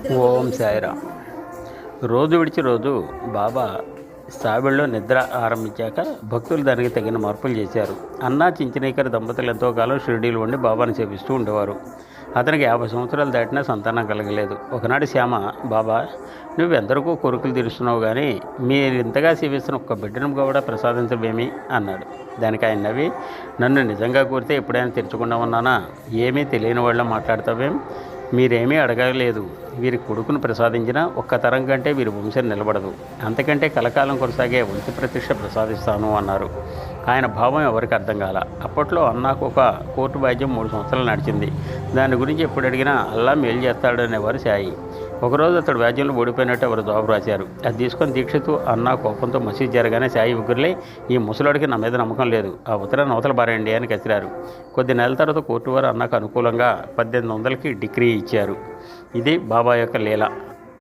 ఓం సాయిరామ్. రోజు విడిచి రోజు బాబా సావిడిలో నిద్ర ఆరంభించాక భక్తులు దానికి తగిన మార్పులు చేశారు. అన్నా చించనీకర్ దంపతులు ఎంతో కాలం షిరిడీలో ఉండి బాబాను సేవిస్తూ ఉండేవారు. అతనికి 50 సంవత్సరాలు దాటినా సంతానం కలగలేదు. ఒకనాడు శ్యామ, బాబా, నువ్వు ఎందరికో కోరికలు తీరుస్తున్నావు, కానీ మీరు ఇంతగా సేవిస్తున్న ఒక్క బిడ్డను కూడా ప్రసాదించవేమి అన్నాడు. దానికి ఆయన నవ్వి, నన్ను నిజంగా కోరితే ఎప్పుడైనా తెరుచకుండా ఉన్నానా? ఏమీ తెలియని వాళ్ళ మాట్లాడతావేం? మీరేమీ అడగలేదు. వీరి కొడుకును ప్రసాదించినా ఒక్క తరం కంటే వీరి వంశం నిలబడదు. అంతకంటే కలకాలం కొనసాగే వంశ ప్రతిష్ట ప్రసాదిస్తాను అన్నారు. ఆయన భావం ఎవరికి అర్థం కాల. అప్పట్లో అన్నాకు ఒక కోర్టు వాద్యం 3 సంవత్సరాలు నడిచింది. దాని గురించి ఎప్పుడు అడిగినా అల్లా మేలు చేస్తాడనేవారు సాయి. ఒకరోజు అతడు వ్యాజ్యంలో ఓడిపోయినట్టు ఎవరు జవాబు రాశారు. అది తీసుకొని దీక్షతో అన్నా కోపంతో మసీదు జరగానే సాయి ఉగ్గురులై, ఈ ముసలాడికి నా మీద నమ్మకం లేదు, ఆ ఉత్తరాన్ని అవతల బారేయండి అని కసిరారు. కొద్ది నెలల తర్వాత కోర్టు వారు అన్నాకు అనుకూలంగా 1800కి డిగ్రీ ఇచ్చారు. ఇది బాబా యొక్క లీల.